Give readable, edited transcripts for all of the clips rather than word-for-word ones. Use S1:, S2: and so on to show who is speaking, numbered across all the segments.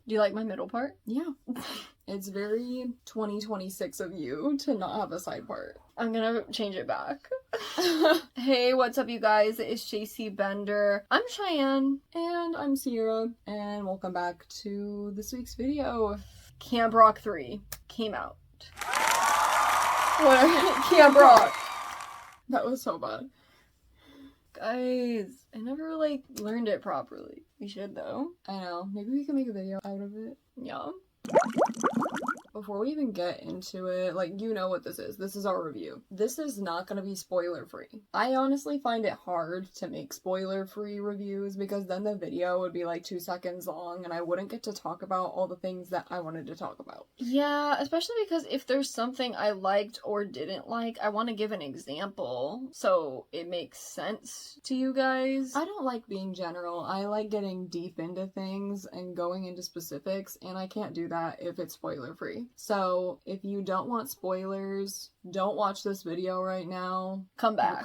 S1: Do you like my middle part?
S2: Yeah. It's very 2026 of you to not have a side part.
S1: I'm gonna change it back. Hey, what's up, you guys? It's JC Bender. I'm Cheyenne.
S2: And I'm Sierra. And welcome back to this week's video.
S1: Camp Rock 3 came out. What? Camp Rock.
S2: That was so bad.
S1: Guys, I never, learned it properly. We should, though.
S2: I know. Maybe we can make a video out of it.
S1: Yeah.
S2: Before we even get into it, you know what this is. This is our review. This is not gonna be spoiler-free. I honestly find it hard to make spoiler-free reviews because then the video would be 2 seconds long and I wouldn't get to talk about all the things that I wanted to talk about.
S1: Yeah, especially because if there's something I liked or didn't like, I want to give an example so it makes sense to you guys.
S2: I don't like being general. I like getting deep into things and going into specifics, and I can't do that if it's spoiler-free. So, if you don't want spoilers, don't watch this video right now.
S1: Come back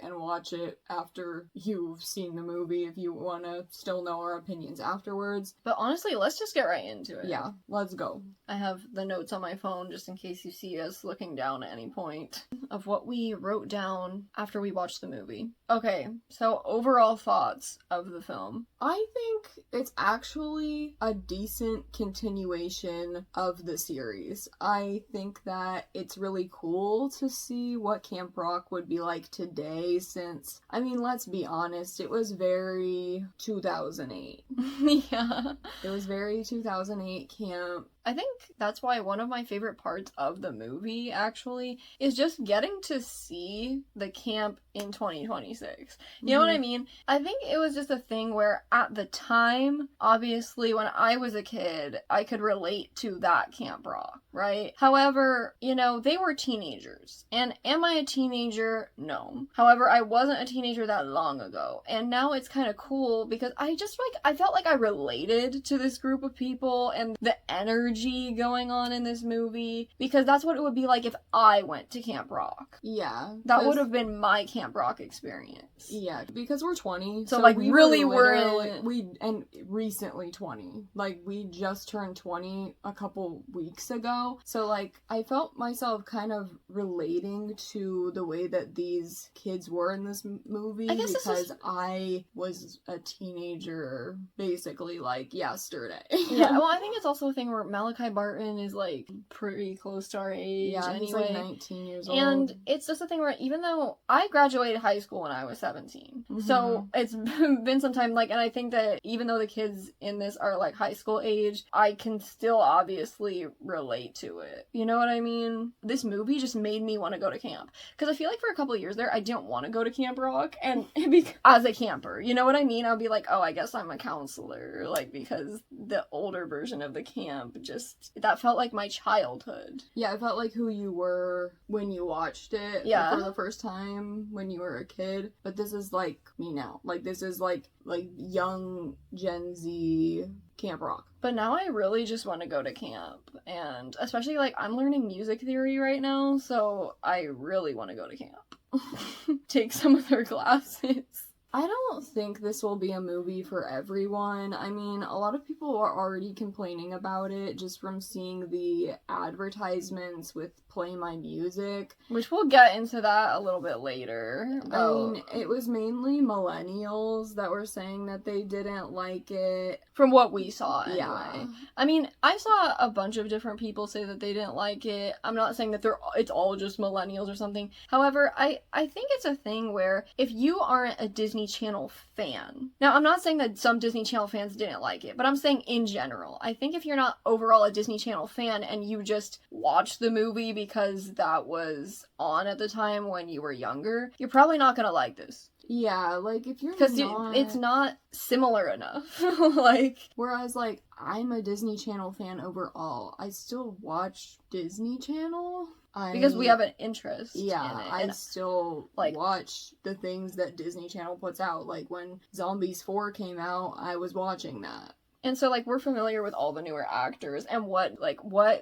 S2: And watch it after you've seen the movie if you want to still know our opinions afterwards.
S1: But honestly, let's just get right into it.
S2: Yeah, let's go.
S1: I have the notes on my phone just in case you see us looking down at any point of what we wrote down after we watched the movie. Okay, so overall thoughts of the film.
S2: I think it's actually a decent continuation of the series. I think that it's really cool to see what Camp Rock would be like today since, let's be honest, it was very 2008.
S1: Yeah.
S2: It was very 2008 camp.
S1: I think that's why one of my favorite parts of the movie, actually, is just getting to see the camp in 2026. You know what I mean? I think it was just a thing where at the time, obviously, when I was a kid, I could relate to that Camp Rock, right? However, they were teenagers. And am I a teenager? No. However, I wasn't a teenager that long ago. And now it's kind of cool because I just, I felt like I related to this group of people and the energy going on in this movie, because that's what it would be like if I went to Camp Rock.
S2: Yeah.
S1: That would have been my Camp Rock experience.
S2: Yeah, because we're 20.
S1: So we really were
S2: recently 20. We just turned 20 a couple weeks ago. So I felt myself kind of relating to the way that these kids were in this movie because I was a teenager basically yesterday.
S1: Yeah, well, I think it's also a thing where Malachi Barton is pretty close to our age.
S2: Yeah,
S1: anyway.
S2: He's 19 years old.
S1: And it's just a thing where even though I graduated high school when I was 17, so it's been some time, and I think that even though the kids in this are high school age, I can still obviously relate to it. You know what I mean? This movie just made me want to go to camp. Because I feel like for a couple of years there, I didn't want to go to Camp Rock, and as a camper, you know what I mean? I'll be oh, I guess I'm a counselor, because the older version of the camp that felt like my childhood.
S2: Yeah, it felt like who you were when you watched it for the first time when you were a kid. But this is me now. This is young Gen Z Camp Rock.
S1: But now I really just want to go to camp. And especially I'm learning music theory right now, so I really want to go to camp. Take some of their classes.
S2: I don't think this will be a movie for everyone. A lot of people are already complaining about it just from seeing the advertisements with Play My Music.
S1: Which we'll get into that a little bit later.
S2: It was mainly millennials that were saying that they didn't like it.
S1: From what we saw, anyway.
S2: Yeah.
S1: I saw a bunch of different people say that they didn't like it. I'm not saying that it's all just millennials or something. However, I think it's a thing where if you aren't a Disney Channel fan. Now, I'm not saying that some Disney Channel fans didn't like it, but I'm saying in general. I think if you're not overall a Disney Channel fan and you just watched the movie because that was on at the time when you were younger, you're probably not gonna like this.
S2: Yeah, if you're
S1: because it's not similar enough.
S2: Whereas, I'm a Disney Channel fan overall. I still watch Disney Channel.
S1: Because we have an interest in it.
S2: I still watch the things that Disney Channel puts out. When Zombies 4 came out, I was watching that.
S1: And so, like, we're familiar with all the newer actors and what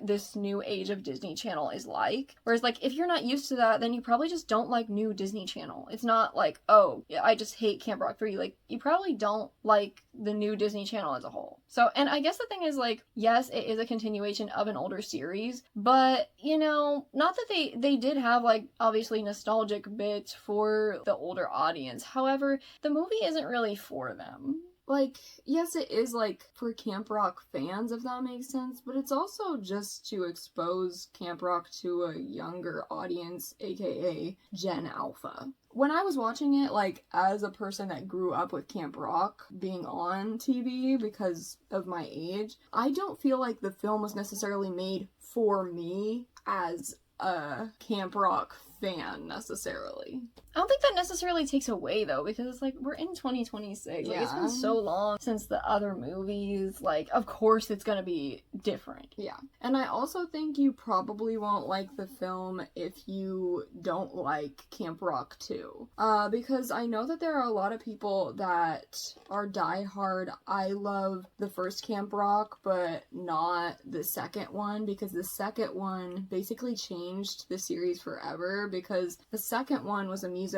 S1: this new age of Disney Channel is like. Whereas, like, if you're not used to that, then you probably just don't like new Disney Channel. It's not like, oh, yeah, I just hate Camp Rock 3. Like, you probably don't like the new Disney Channel as a whole. So, and I guess the thing is, like, yes, it is a continuation of an older series, but, you know, not that they did have, like, obviously nostalgic bits for the older audience. However, the movie isn't really for them.
S2: Like, yes, it is, like, for Camp Rock fans, if that makes sense, but it's also just to expose Camp Rock to a younger audience, aka Gen Alpha. When I was watching it, like, as a person that grew up with Camp Rock being on TV because of my age, I don't feel like the film was necessarily made for me as a Camp Rock fan, necessarily.
S1: I don't think that necessarily takes away, though, because it's like, we're in 2026. Like, it's been so long since the other movies. Like, of course it's gonna be different.
S2: Yeah. And I also think you probably won't like the film if you don't like Camp Rock 2. Because I know that there are a lot of people that are diehard. I love the first Camp Rock, but not the second one, because the second one basically changed the series forever, because the second one was a musical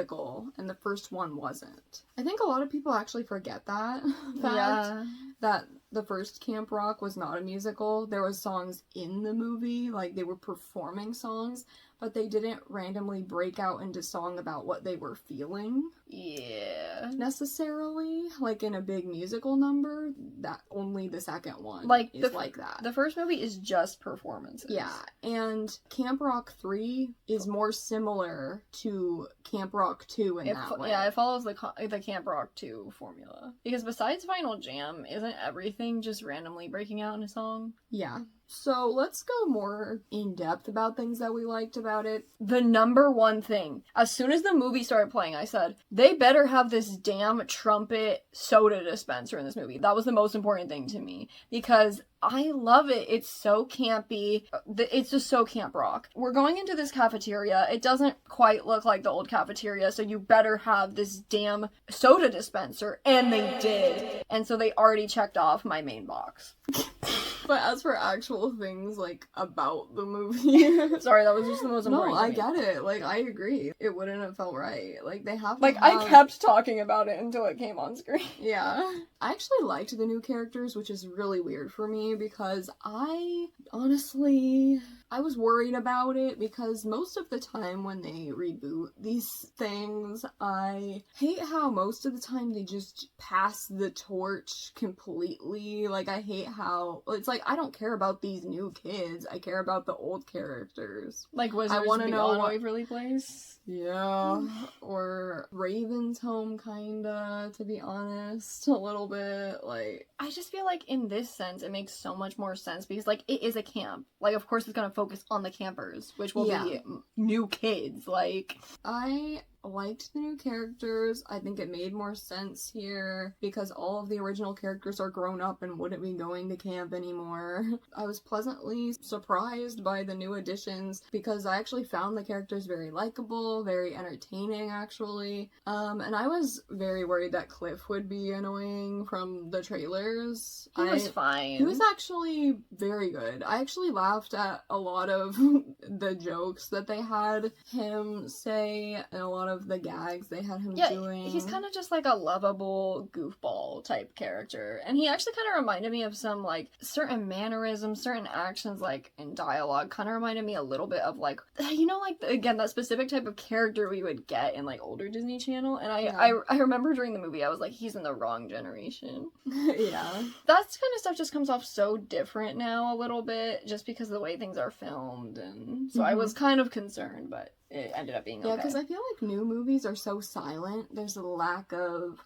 S2: and the first one wasn't. I think a lot of people actually forget that fact, that the first Camp Rock was not a musical. There was songs in the movie, like they were performing songs, but they didn't randomly break out into song about what they were feeling.
S1: Yeah.
S2: Necessarily, like in a big musical number, that only the second one
S1: like
S2: is like that.
S1: The first movie is just performances.
S2: Yeah, and Camp Rock 3 is more similar to Camp Rock 2 in that way.
S1: Yeah, it follows the Camp Rock 2 formula. Because besides Final Jam, isn't everything just randomly breaking out in a song?
S2: Yeah. So let's go more in depth about things that we liked about it.
S1: The number one thing, as soon as the movie started playing, I said, they better have this damn trumpet soda dispenser in this movie. That was the most important thing to me, because I love it. It's so campy. It's just so Camp Rock. We're going into this cafeteria. It doesn't quite look like the old cafeteria, so you better have this damn soda dispenser. And they did. And so they already checked off my main box.
S2: But as for actual things, like, about the movie...
S1: Sorry, that was just the most important
S2: No, I get it. Like, I agree. It wouldn't have felt right. Like, they have to
S1: Like, I kept talking about it until it came on screen.
S2: Yeah. I actually liked the new characters, which is really weird for me, because I was worried about it, because most of the time when they reboot these things, I hate how most of the time they just pass the torch completely. Like, I hate how it's like, I don't care about these new kids, I care about the old characters.
S1: Like Wizards
S2: I want to know what
S1: Waverly Place.
S2: Yeah, or Raven's Home, kinda, to be honest, a little bit, like...
S1: I just feel like in this sense, it makes so much more sense, because, like, it is a camp. Like, of course it's gonna focus on the campers, which will be new kids, like...
S2: I liked the new characters. I think it made more sense here, because all of the original characters are grown up and wouldn't be going to camp anymore. I was pleasantly surprised by the new additions, because I actually found the characters very likable, very entertaining, actually. And I was very worried that Cliff would be annoying from the trailers.
S1: He was fine.
S2: He was actually very good. I actually laughed at a lot of the jokes that they had him say, and a lot of the gags they had him doing.
S1: He's kind of just like a lovable goofball type character, and he actually kind of reminded me of some, like, certain mannerisms, certain actions, like, in dialogue, kind of reminded me a little bit of, like, you know, like, again, that specific type of character we would get in, like, older Disney Channel, and I remember during the movie, I was like, he's in the wrong generation.
S2: Yeah.
S1: That kind of stuff just comes off so different now a little bit, just because of the way things are filmed, and so I was kind of concerned, but it ended up being okay.
S2: Yeah, because I feel like new movies are so silent. There's a lack of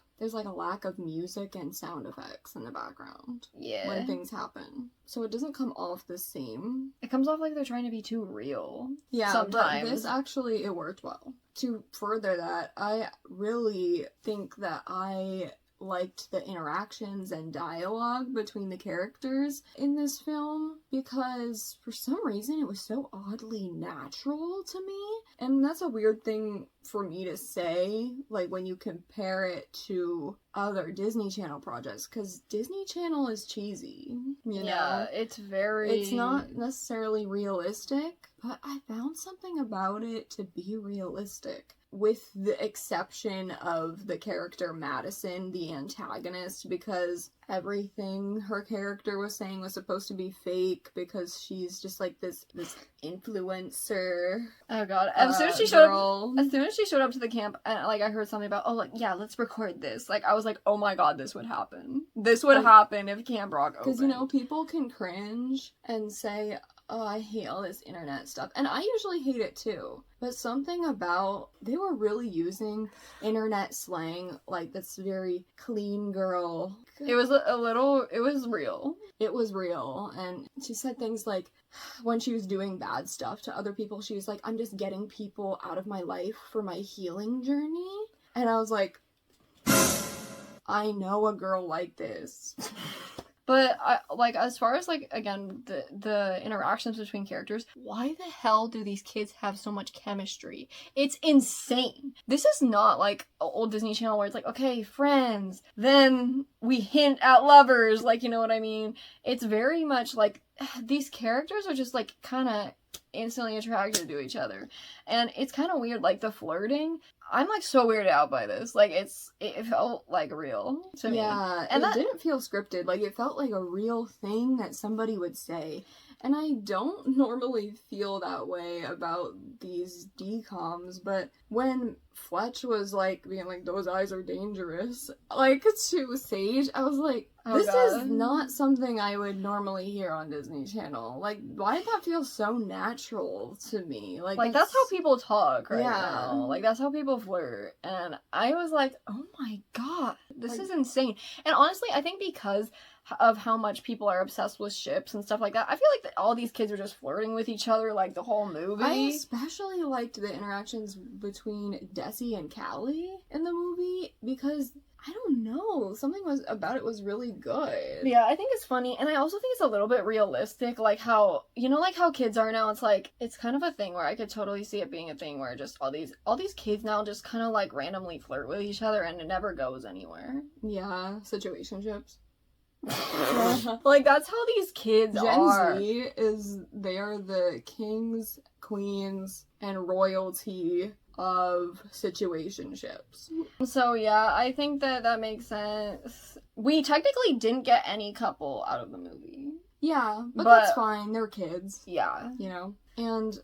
S2: music and sound effects in the background.
S1: Yeah.
S2: When things happen. So it doesn't come off the same.
S1: It comes off like they're trying to be too real.
S2: Yeah,
S1: sometimes.
S2: But this actually, it worked well. To further that, I really think that I liked the interactions and dialogue between the characters in this film, because for some reason it was so oddly natural to me. And that's a weird thing for me to say, like, when you compare it to other Disney Channel projects, because Disney Channel is cheesy, you know?
S1: It's very...
S2: It's not necessarily realistic, but I found something about it to be realistic. With the exception of the character Madison, the antagonist, because everything her character was saying was supposed to be fake because she's just like this influencer.
S1: Oh god. As soon as she showed up to the camp, and like I heard something about, oh, like, yeah, let's record this. Like I was like, oh my god, this would happen. This would happen if Camp Rock opened.
S2: Because, you know, people can cringe and say, oh, I hate all this internet stuff. And I usually hate it too. But something about, they were really using internet slang, like this very clean girl.
S1: It was it was real.
S2: It was real. And she said things like, when she was doing bad stuff to other people, she was like, I'm just getting people out of my life for my healing journey. And I was like, I know a girl like this.
S1: But, as far as, like, again, the interactions between characters, why the hell do these kids have so much chemistry? It's insane. This is not, like, an old Disney Channel where it's like, okay, friends, then we hint at lovers, like, you know what I mean? It's very much, like, these characters are just, like, kind of instantly attracted to each other. And it's kind of weird, like, the flirting. I'm, like, so weirded out by this. Like, it felt, like, real to me.
S2: Yeah, and it didn't feel scripted. Like, it felt like a real thing that somebody would say. And I don't normally feel that way about these DComs, but when Fletch was, like, being like, those eyes are dangerous, like, to Sage, I was like, this is not something I would normally hear on Disney Channel. Like, why did that feel so natural to me? Like
S1: that's how people talk right now. Like, that's how people flirt. And I was like, oh my god, this is insane. And honestly, I think because of how much people are obsessed with ships and stuff like that, I feel like that all these kids are just flirting with each other, like, the whole movie.
S2: I especially liked the interactions between Desi and Callie in the movie, because I don't know, something about it was really good.
S1: Yeah, I think it's funny, and I also think it's a little bit realistic, like how, you know, like how kids are now, it's like, it's kind of a thing where I could totally see it being a thing where just all these kids now just kind of, like, randomly flirt with each other, and it never goes anywhere.
S2: Yeah, situationships.
S1: Like, that's how these kids are.
S2: Gen Z they are the kings, queens, and royalty of situationships.
S1: So yeah, I think that makes sense. We technically didn't get any couple out of the movie.
S2: Yeah, but that's fine. They're kids.
S1: Yeah.
S2: You know? And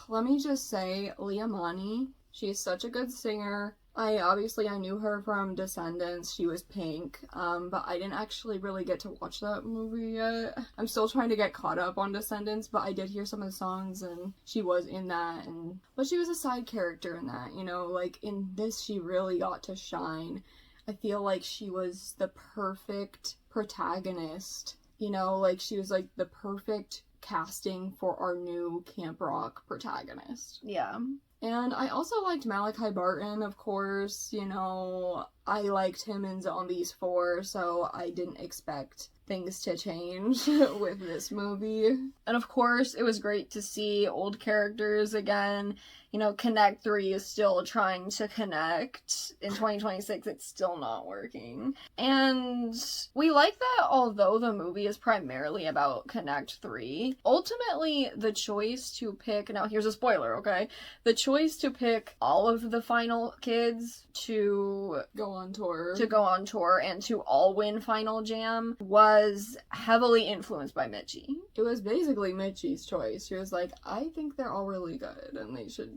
S2: let me just say, Liamani, she's such a good singer. I knew her from Descendants. She was Pink, but I didn't actually really get to watch that movie yet. I'm still trying to get caught up on Descendants, but I did hear some of the songs, and she was in that, but she was a side character in that, you know, like, in this she really got to shine. I feel like she was the perfect protagonist, you know, like, she was, like, the perfect casting for our new Camp Rock protagonist.
S1: Yeah.
S2: And I also liked Malachi Barton, of course, you know, I liked him in Zombies 4, so I didn't expect things to change with this movie.
S1: And of course, it was great to see old characters again. You know, Connect 3 is still trying to connect. In 2026, it's still not working. And we like that although the movie is primarily about Connect 3, ultimately the choice to pick, now here's a spoiler, okay? The choice to pick all of the final kids to
S2: go on tour
S1: and to all win Final Jam was heavily influenced by Mitchie.
S2: It was basically Mitchie's choice. She was like, I think they're all really good and they should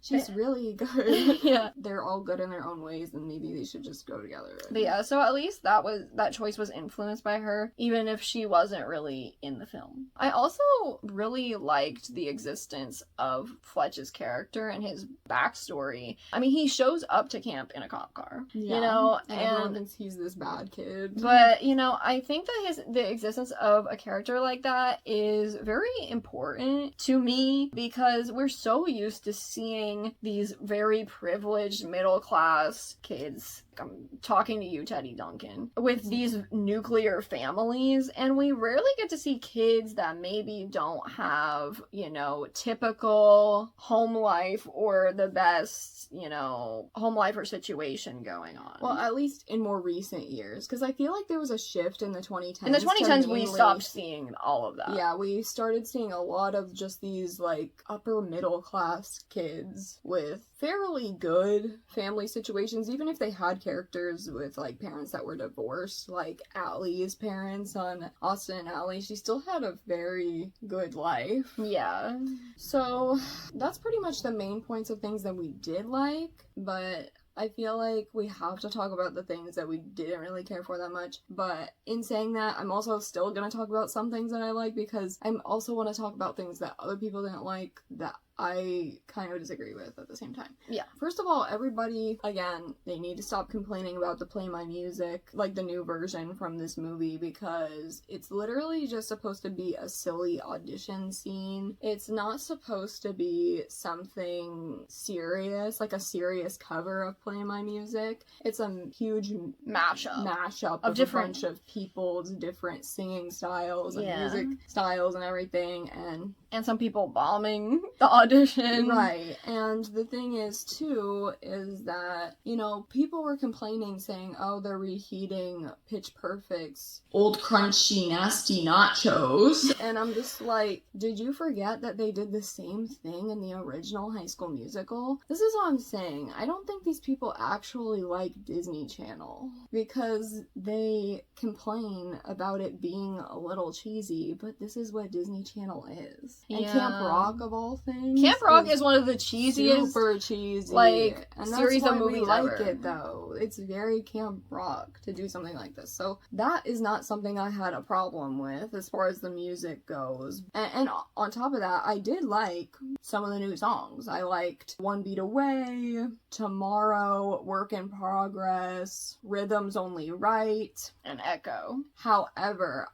S2: she's really good.
S1: Yeah.
S2: They're all good in their own ways and maybe they should just go together.
S1: But yeah, so at least that choice was influenced by her, even if she wasn't really in the film. I also really liked the existence of Fletch's character and his backstory. I mean, he shows up to camp in a cop car, you know,
S2: and everyone thinks he's this bad kid.
S1: But, you know, I think that the existence of a character like that that is very important to me because we're so used to seeing these very privileged middle class kids. I'm talking to you, Teddy Duncan, with these nuclear families, and we rarely get to see kids that maybe don't have, you know, typical home life or the best, you know, home life or situation going on.
S2: Well, at least in more recent years, because I feel like there was a shift in the 2010s.
S1: In the 2010s, we stopped seeing all of that.
S2: Yeah, we started seeing a lot of just these, like, upper middle class kids with fairly good family situations, even if they had characters with, like, parents that were divorced, like Allie's parents on Austin and Allie. She still had a very good life.
S1: Yeah.
S2: So, that's pretty much the main points of things that we did like, but I feel like we have to talk about the things that we didn't really care for that much. But in saying that, I'm also still gonna talk about some things that I like because I also want to talk about things that other people didn't like that I kind of disagree with at the same time.
S1: Yeah.
S2: First of all, everybody, again, they need to stop complaining about the Play My Music, like the new version from this movie, because it's literally just supposed to be a silly audition scene. It's not supposed to be something serious, like a serious cover of Play My Music. It's a huge mashup of a bunch of people's different singing styles and music styles and everything, and some people bombing the audition. Right. And the thing is, too, is that, you know, people were complaining saying, oh, they're reheating Pitch Perfect's old crunchy nasty nachos. And I'm just like, did you forget that they did the same thing in the original High School Musical? This is what I'm saying. I don't think these people actually like Disney Channel because they complain about it being a little cheesy, but this is what Disney Channel is. And Camp Rock, of all things.
S1: Camp Rock is one of the cheesiest,
S2: super cheesy,
S1: like,
S2: and
S1: series of movies
S2: we like
S1: ever.
S2: it though. It's very Camp Rock to do something like this. So that is not something I had a problem with as far as the music goes. And on top of that, I did like some of the new songs. I liked One Beat Away, Tomorrow, Work in Progress, Rhythm's Only Right,
S1: and Echo.
S2: However,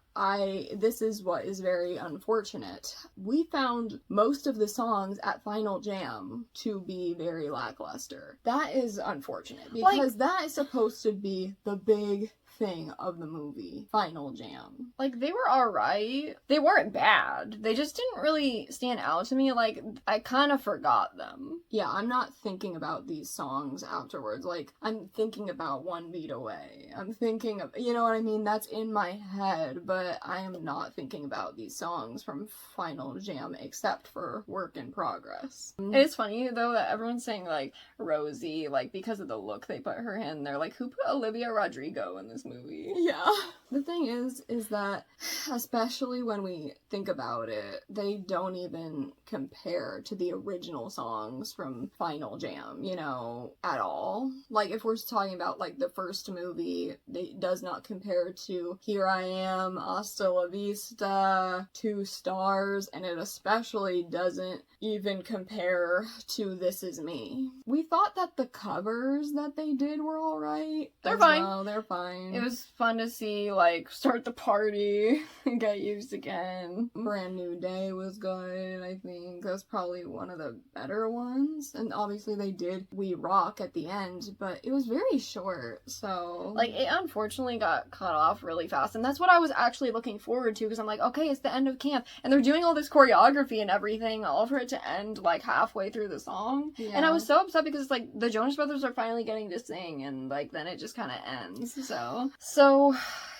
S2: this is what is very unfortunate. We found most of the songs at Final Jam to be very lackluster. That is unfortunate because that is supposed to be the big thing of the movie, Final Jam.
S1: Like, they were alright. They weren't bad. They just didn't really stand out to me. Like, I kind of forgot them.
S2: Yeah, I'm not thinking about these songs afterwards. Like, I'm thinking about One Beat Away. I'm thinking of, you know what I mean? That's in my head, but I am not thinking about these songs from Final Jam except for Work in Progress.
S1: It's funny, though, that everyone's saying, like, Rosie, like, because of the look they put her in. They're like, who put Olivia Rodrigo in this movie?
S2: Yeah. The thing is that, especially when we think about it, they don't even compare to the original songs from Final Jam, you know, at all. Like, if we're talking about, like, the first movie, it does not compare to Here I Am, Hasta La Vista, Two Stars, and it especially doesn't even compare to This Is Me. We thought that the covers that they did were alright.
S1: They're fine.
S2: Well. They're fine.
S1: It was fun to see, like, Start the Party and Get Used Again.
S2: Brand New Day was good, I think. That was probably one of the better ones. And obviously they did We Rock at the end, but it was very short, so...
S1: Like, it unfortunately got cut off really fast, and that's what I was actually looking forward to, because I'm like, okay, it's the end of camp, and they're doing all this choreography and everything, all for it to end, like, halfway through the song. Yeah. And I was so upset because, like, the Jonas Brothers are finally getting to sing, and, like, then it just kind of ends, So,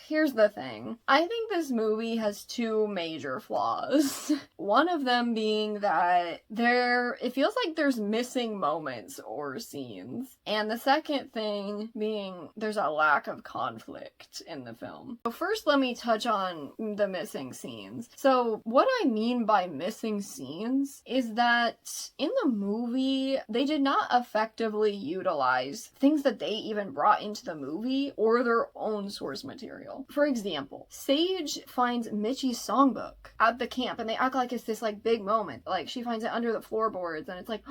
S1: here's the thing. I think this movie has two major flaws. One of them being that it feels like there's missing moments or scenes. And the second thing being there's a lack of conflict in the film. So first, let me touch on the missing scenes. So what I mean by missing scenes is that in the movie, they did not effectively utilize things that they even brought into the movie or their own source material. now. For example, Sage finds Mitchie's songbook at the camp, and they act like it's this like big moment. Like she finds it under the floorboards, and it's like,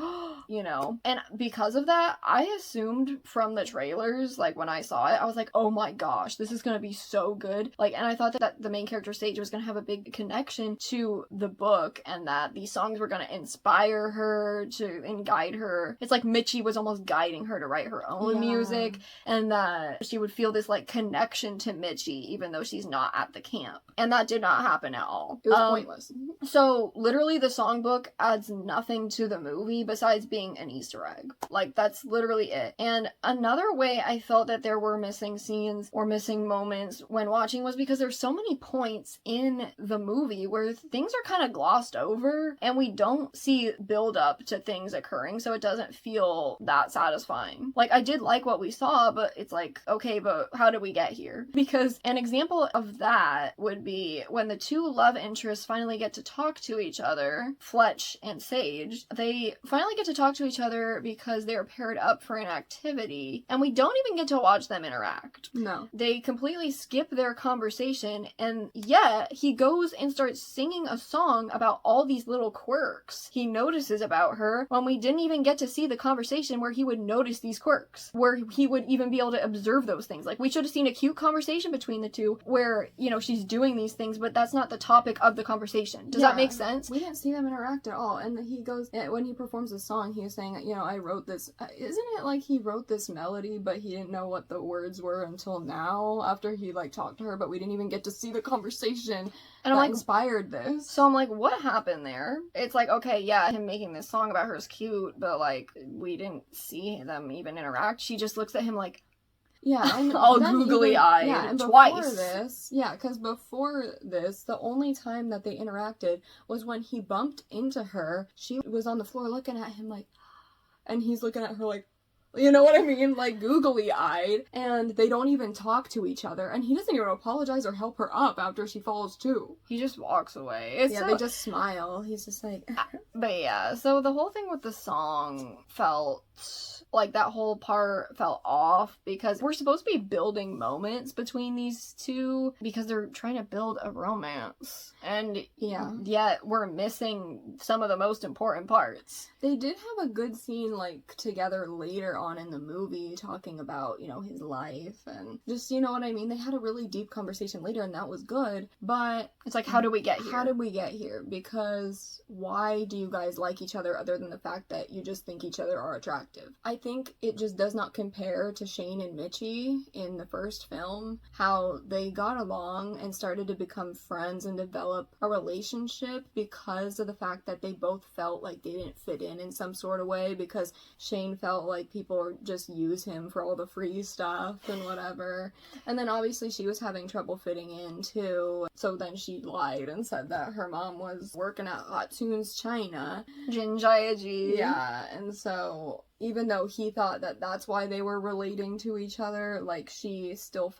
S1: you know. And because of that, I assumed from the trailers, like when I saw it, I was like, oh my gosh, this is gonna be so good. Like, and I thought that the main character Sage was gonna have a big connection to the book, and that these songs were gonna inspire her to and guide her. It's like Mitchie was almost guiding her to write her own music, and that she would feel this like connection to Mitchie even though she's not at the camp. And that did not happen at all.
S2: It was pointless.
S1: So literally the songbook adds nothing to the movie besides being an Easter egg. Like, that's literally it. And another way I felt that there were missing scenes or missing moments when watching was because there's so many points in the movie where things are kind of glossed over and we don't see build up to things occurring, so it doesn't feel that satisfying. Like, I did like what we saw, but it's like, okay, but how did we get here? Because an example of that would be when the two love interests finally get to talk to each other, Fletch and Sage. They finally get to talk to each other because they're paired up for an activity, and we don't even get to watch them interact.
S2: No.
S1: They completely skip their conversation, and yet he goes and starts singing a song about all these little quirks he notices about her when we didn't even get to see the conversation where he would notice these quirks, where he would even be able to observe those things. Like, we should have seen a cute conversation between the two where, you know, she's doing these things, but that's not the topic of the conversation. Does that make sense?
S2: We didn't see them interact at all. And he goes, when he performs the song, he was saying, you know, I wrote this. Isn't it like he wrote this melody, but he didn't know what the words were until now, after he, like, talked to her, but we didn't even get to see the conversation and that inspired this.
S1: So I'm like, what happened there? It's like, okay, yeah, him making this song about her is cute, but, like, we didn't see them even interact. She just looks at him like,
S2: yeah, and
S1: all googly-eyed,
S2: yeah, and
S1: twice.
S2: Because before this, the only time that they interacted was when he bumped into her. She was on the floor looking at him like, and he's looking at her like, you know what I mean? Like, googly-eyed. And they don't even talk to each other. And he doesn't even apologize or help her up after she falls, too.
S1: He just walks away.
S2: They just smile. He's just like...
S1: But yeah, so the whole thing with the song felt... like, that whole part felt off because we're supposed to be building moments between these two because they're trying to build a romance. And yet we're missing some of the most important parts.
S2: They did have a good scene, like, together later on in the movie talking about, you know, his life and just, you know what I mean? They had a really deep conversation later and that was good, but...
S1: it's like, how did we get here?
S2: How did we get here? Because why do you guys like each other other than the fact that you just think each other are attractive? I think it just does not compare to Shane and Mitchie in the first film, how they got along and started to become friends and develop a relationship because of the fact that they both felt like they didn't fit in some sort of way, because Shane felt like people just use him for all the free stuff and whatever. And then obviously she was having trouble fitting in too, so then she lied and said that her mom was working at Hot Tunes China.
S1: Jinjayaji.
S2: Yeah, and so... even though he thought that that's why they were relating to each other, like, she still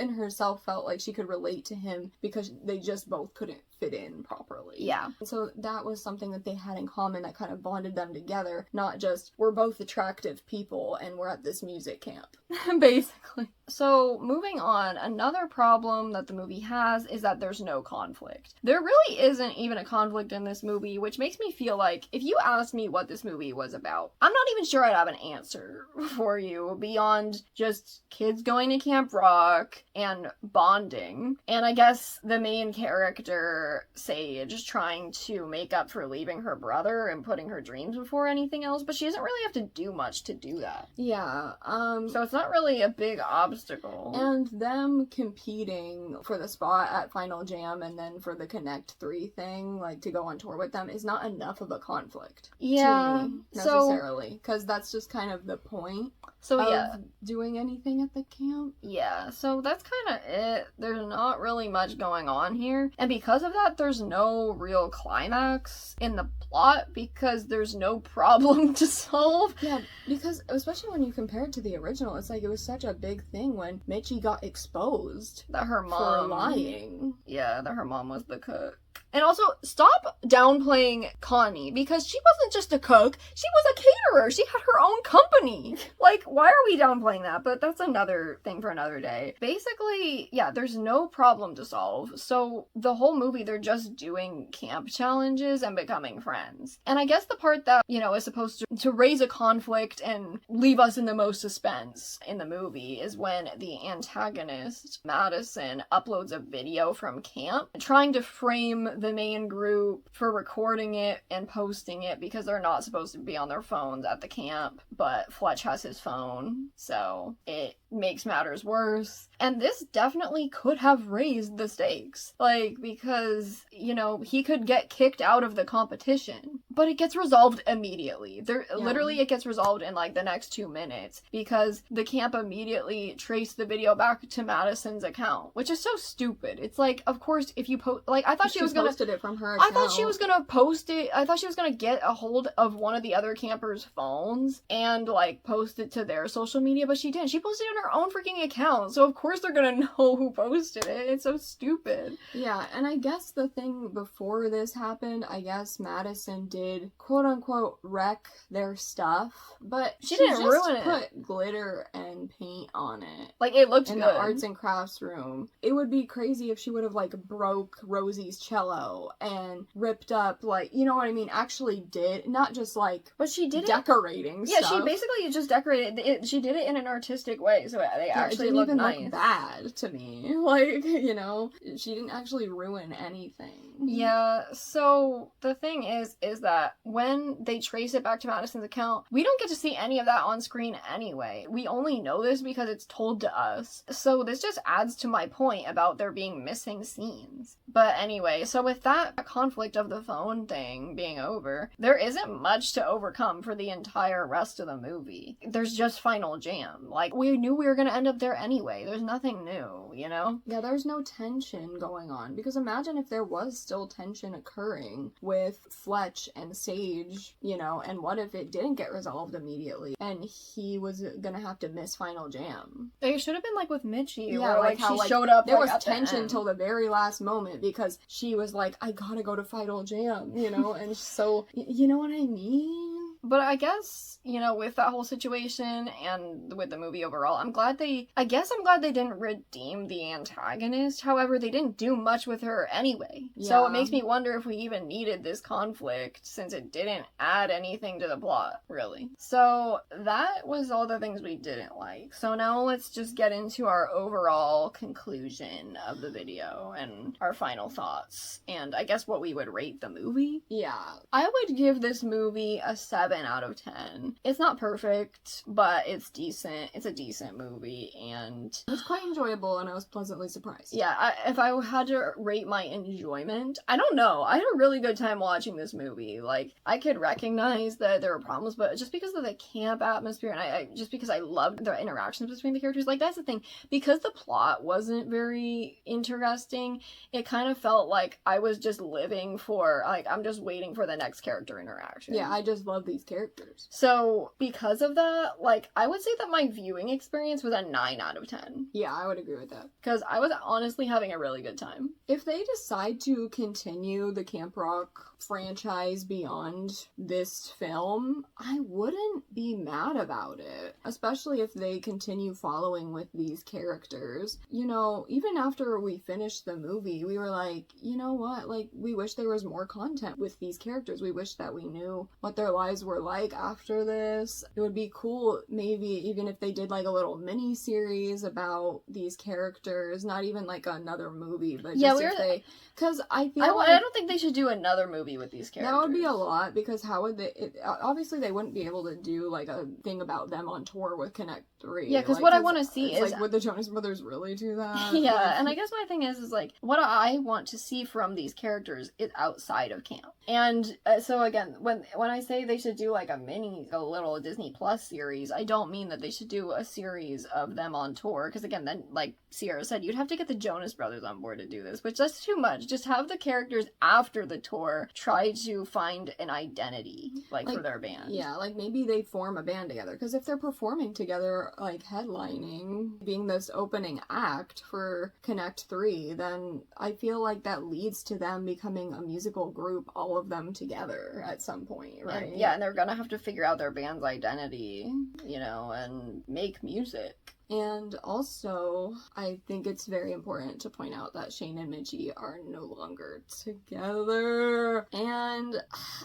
S2: in herself felt like she could relate to him because they just both couldn't fit in properly.
S1: Yeah.
S2: So that was something that they had in common that kind of bonded them together, not just, we're both attractive people and we're at this music camp.
S1: Basically. So, moving on, another problem that the movie has is that there's no conflict. There really isn't even a conflict in this movie, which makes me feel like if you asked me what this movie was about, I'm not even sure I'd have an answer for you beyond just kids going to Camp Rock and bonding. And I guess the main character, Sage, trying to make up for leaving her brother and putting her dreams before anything else, but she doesn't really have to do much to do that.
S2: Yeah,
S1: so it's not really a big obstacle.
S2: And them competing for the spot at Final Jam and then for the Connect 3 thing, like, to go on tour with them, is not enough of a conflict.
S1: Yeah.
S2: To me, necessarily. Because that's just kind of the point of doing anything at the camp.
S1: Yeah, so that's kind of it. There's not really much going on here. And because of that, there's no real climax in the plot because there's no problem to solve.
S2: Yeah, because especially when you compare it to the original, it's like it was such a big thing when Mitchie got exposed
S1: that her mom
S2: for lying.
S1: Yeah, that her mom was the cook. And also, stop downplaying Connie, because she wasn't just a cook, she was a caterer. She had her own company. Like, why are we downplaying that? But that's another thing for another day. Basically, yeah, there's no problem to solve. So the whole movie, they're just doing camp challenges and becoming friends. And I guess the part that, you know, is supposed to raise a conflict and leave us in the most suspense in the movie is when the antagonist, Madison, uploads a video from camp trying to frame the main group for recording it and posting it because they're not supposed to be on their phones at the camp, but Fletch has his phone, so it makes matters worse. And this definitely could have raised the stakes, like, because, you know, he could get kicked out of the competition, but it gets resolved immediately. Literally, it gets resolved in like the next 2 minutes because the camp immediately traced the video back to Madison's account, which is so stupid. It's like, of course, if you post, like, I thought she was gonna
S2: posted it from her account.
S1: I thought she was gonna post it. I thought she was gonna get a hold of one of the other campers' phones and like post it to their social media, but she didn't. She posted it on her own freaking account, so of course they're gonna know who posted it. It's so stupid.
S2: Yeah, and I guess the thing before this happened, I guess Madison did quote unquote wreck their stuff, but
S1: she didn't
S2: just
S1: ruin it.
S2: Put glitter and paint on it.
S1: Like, it looked
S2: in
S1: good.
S2: The arts and crafts room. It would be crazy if she would have like broke Rosie's cello and ripped up, like, you know what I mean, actually did, not just like,
S1: but she did
S2: decorating
S1: stuff.
S2: Yeah,
S1: she basically just decorated it. She did it in an artistic way, so they actually look nice.
S2: Look bad to me. Like, you know, she didn't actually ruin anything.
S1: Yeah, so the thing is that when they trace it back to Madison's account, we don't get to see any of that on screen anyway. We only know this because it's told to us. So this just adds to my point about there being missing scenes. But anyway, so with that conflict of the phone thing being over, there isn't much to overcome for the entire rest of the movie. There's just Final Jam. Like, we knew we were gonna end up there anyway. There's nothing new, you know?
S2: Yeah, there's no tension going on. Because imagine if there was still tension occurring with Fletch and Sage, you know, and what if it didn't get resolved immediately and he was gonna have to miss Final Jam?
S1: It should have been like with Mitchie,
S2: yeah,
S1: where
S2: like
S1: she
S2: how,
S1: showed up.
S2: There
S1: like,
S2: was tension till the very last moment because she was like, I gotta go to Final Jam, you know, and so, you know what I mean?
S1: But I guess, you know, with that whole situation and with the movie overall, I'm glad they didn't redeem the antagonist. However, they didn't do much with her anyway. Yeah. So it makes me wonder if we even needed this conflict, since it didn't add anything to the plot, really. So that was all the things we didn't like. So now let's just get into our overall conclusion of the video and our final thoughts. And I guess what we would rate the movie.
S2: Yeah.
S1: I would give this movie a 7 out of 10. It's not perfect, but it's decent. It's a decent movie, and
S2: it's quite enjoyable, and I was pleasantly surprised.
S1: Yeah, if I had to rate my enjoyment, I don't know. I had a really good time watching this movie. Like, I could recognize that there were problems, but just because of the camp atmosphere, and I just because I loved the interactions between the characters, like, that's the thing. Because the plot wasn't very interesting, it kind of felt like I was just living for, like, I'm just waiting for the next character interaction.
S2: Yeah, I just love these characters.
S1: So, because of that, like, I would say that my viewing experience was a 9 out of 10.
S2: Yeah, I would agree with that.
S1: Because I was honestly having a really good time.
S2: If they decide to continue the Camp Rock franchise beyond this film, I wouldn't be mad about it. Especially if they continue following with these characters. You know, even after we finished the movie, we were like, you know what? Like, we wish there was more content with these characters. We wish that we knew what their lives were like after this. It would be cool, maybe even if they did like a little mini series about these characters, not even like another movie, but just if they, because I feel
S1: I don't think they should do another movie with these characters.
S2: That would be a lot, because how would they, obviously they wouldn't be able to do like a thing about them on tour with Connect 3.
S1: Yeah, because what I want to see is
S2: like, would the Jonas Brothers really do that?
S1: Yeah,
S2: like,
S1: and I guess my thing is like, what I want to see from these characters is outside of camp. And so again, when I say they should do like a little Disney Plus series, I don't mean that they should do a series of them on tour, because again, then like Sierra said, you'd have to get the Jonas Brothers on board to do this, which that's too much. Just have the characters after the tour try to find an identity, like for their band.
S2: Yeah, like maybe they form a band together, because if they're performing together, like headlining, being this opening act for Connect 3, then I feel like that leads to them becoming a musical group, all of them together at some point, right?
S1: And they're gonna have to figure out their band's identity, you know, and make music.
S2: And also, I think it's very important to point out that Shane and Mitchie are no longer together. And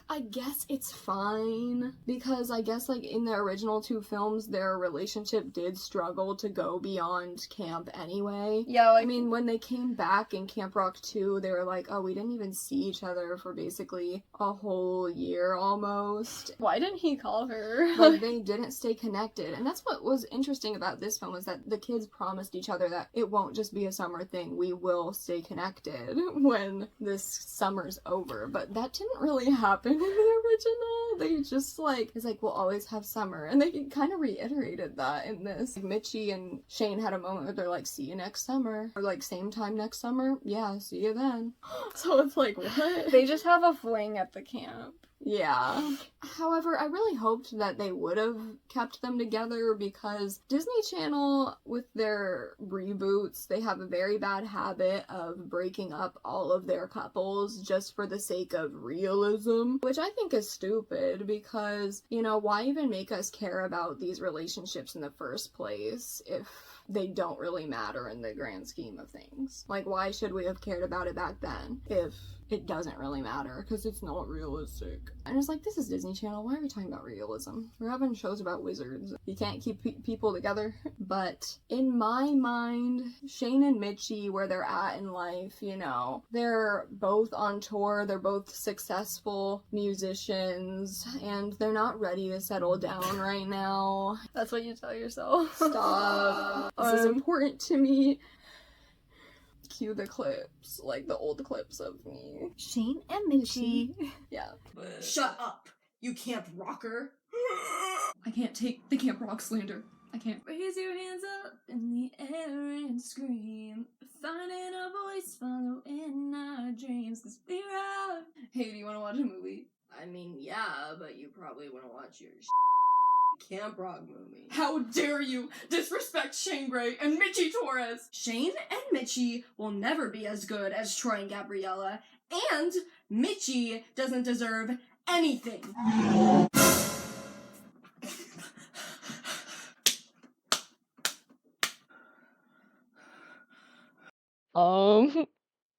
S2: I guess it's fine, because I guess, like, in the original 2 films, their relationship did struggle to go beyond camp anyway.
S1: Yeah, like,
S2: I mean, when they came back in Camp Rock 2, they were like, oh, we didn't even see each other for basically a whole year almost.
S1: Why didn't he call her?
S2: Like, they didn't stay connected. And that's what was interesting about this film, was that the kids promised each other that it won't just be a summer thing, we will stay connected when this summer's over. But that didn't really happen in the original. They just like, it's like, we'll always have summer. And they kind of reiterated that in this. Like, Mitchie and Shane had a moment where they're like, see you next summer. Or like, same time next summer? Yeah, see you then. So it's like, what?
S1: They just have a fling at the camp.
S2: Yeah. However, I really hoped that they would have kept them together, because Disney Channel, with their reboots, they have a very bad habit of breaking up all of their couples just for the sake of realism, which I think is stupid, because, you know, why even make us care about these relationships in the first place if they don't really matter in the grand scheme of things? Like, why should we have cared about it back then if it doesn't really matter, because it's not realistic? And it's like, this is Disney Channel, why are we talking about realism? We're having shows about wizards. You can't keep people together. But in my mind, Shane and Mitchie, where they're at in life, you know, they're both on tour, they're both successful musicians, and they're not ready to settle down right now.
S1: That's what you tell yourself.
S2: Stop. This is important to me. Cue the clips, like the old clips of me.
S1: Shane and Mitchie.
S2: Yeah.
S3: Shut up, you camp rocker.
S2: I can't take the Camp Rock slander. I can't.
S3: Raise your hands up in the air and scream. Finding a voice, following our dreams, 'cause we're out.
S2: Hey, do you want to watch a movie?
S3: I mean, yeah, but you probably want to watch your Camp Rock movie.
S2: How dare you disrespect Shane Gray and Mitchie Torres!
S3: Shane and Mitchie will never be as good as Troy and Gabriella, and Mitchie doesn't deserve anything.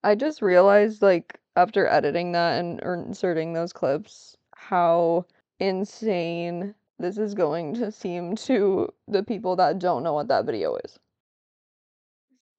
S4: I just realized, like, after editing that and inserting those clips, how insane this is going to seem to the people that don't know what that video is.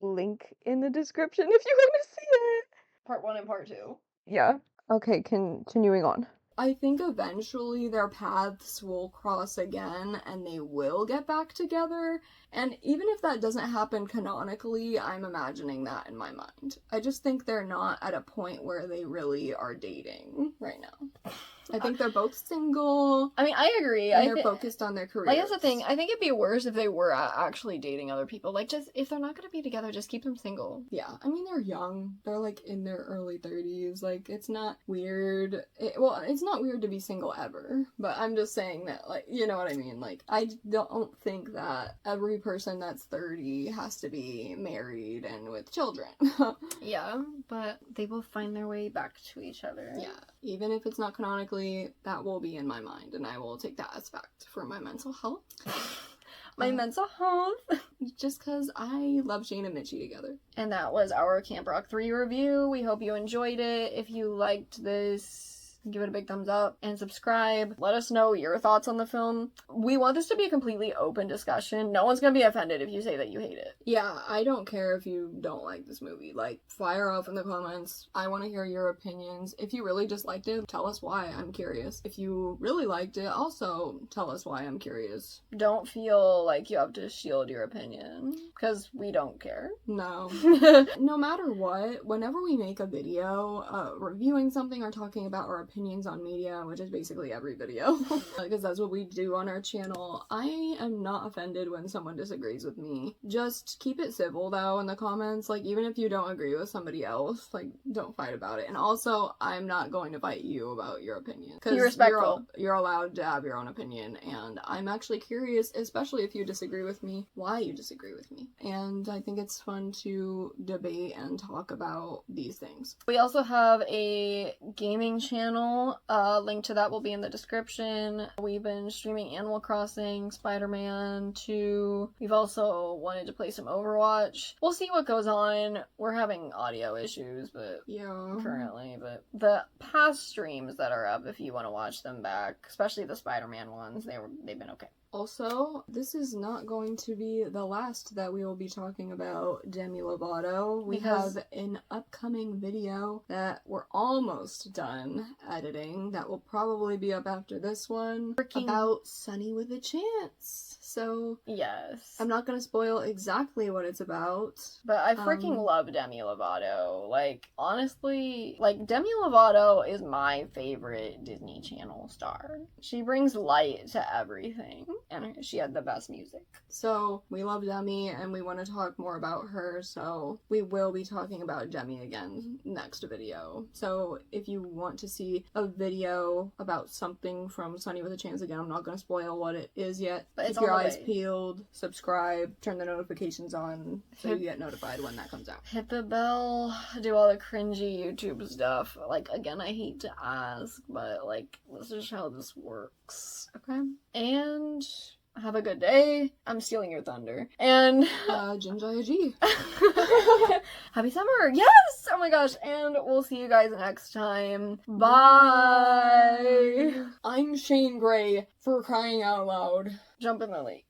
S4: Link in the description if you want to see it.
S1: Part 1 and part 2.
S4: Yeah. Okay, continuing on.
S2: I think eventually their paths will cross again and they will get back together. And even if that doesn't happen canonically, I'm imagining that in my mind. I just think they're not at a point where they really are dating right now. I think they're both single.
S1: I mean, I agree.
S2: And they're focused on their careers.
S1: Like, that's the thing. I think it'd be worse if they were actually dating other people. Like, just, if they're not gonna be together, just keep them single.
S2: Yeah, I mean, they're young. They're, like, in their early 30s. Like, it's not weird. It's not weird to be single ever. But I'm just saying that, like, you know what I mean? Like, I don't think that every person that's 30 has to be married and with children.
S1: Yeah, but they will find their way back to each other.
S2: Yeah, even if it's not canonically, that will be in my mind, and I will take that as fact for my mental health.
S1: My mental health.
S2: Just because I love Shane and Mitchie together.
S1: And that was our Camp Rock 3 review. We hope you enjoyed it. If you liked this, give it a big thumbs up and subscribe. Let us know your thoughts on the film. We want this to be a completely open discussion. No one's gonna be offended if you say that you hate it.
S2: Yeah, I don't care if you don't like this movie. Like, fire off in the comments. I want to hear your opinions. If you really disliked it, tell us why. I'm curious. If you really liked it, also tell us why. I'm curious.
S1: Don't feel like you have to shield your opinion, because we don't care.
S2: No. No matter what, whenever we make a video reviewing something or talking about our opinions on media, which is basically every video, because that's what we do on our channel. I am not offended when someone disagrees with me. Just keep it civil though in the comments. Like, even if you don't agree with somebody else, like, don't fight about it. And also, I'm not going to fight you about your opinion.
S1: Be respectful.
S2: You're allowed to have your own opinion, and I'm actually curious, especially if you disagree with me, why you disagree with me. And I think it's fun to debate and talk about these things.
S1: We also have a gaming channel. Link to that will be in the description. We've been streaming Animal Crossing, Spider-Man 2. We've also wanted to play some Overwatch. We'll see what goes on. We're having audio issues, but
S2: Yeah.
S1: currently, but the past streams that are up, if you want to watch them back, especially the Spider-Man ones, they've been okay.
S2: Also, this is not going to be the last that we will be talking about Demi Lovato. We
S1: Because-
S2: have an upcoming video that we're almost done editing that will probably be up after this one about Sunny with a Chance. So,
S1: Yes.
S2: I'm not going to spoil exactly what it's about.
S1: But I freaking
S2: Um,
S1: love Demi Lovato. Like, honestly, like, Demi Lovato is my favorite Disney Channel star. She brings light to everything, and she had the best music.
S2: So, we love Demi and we want to talk more about her, so we will be talking about Demi again next video. So, if you want to see a video about something from Sunny with a Chance, again, I'm not going to spoil what it is yet.
S1: But it's
S2: Keep your
S1: on the
S2: eyes
S1: way.
S2: peeled, subscribe, turn the notifications on so you get notified when that comes out.
S1: Hit the bell, do all the cringy YouTube stuff. Like, again, I hate to ask, but, like, this is how this works. Okay? And have a good day. I'm stealing your thunder. And
S2: Jinjaya G.
S1: happy summer. Yes! Oh my gosh. And we'll see you guys next time. Bye.
S2: I'm Shane Gray, for crying out loud.
S1: Jump in the lake.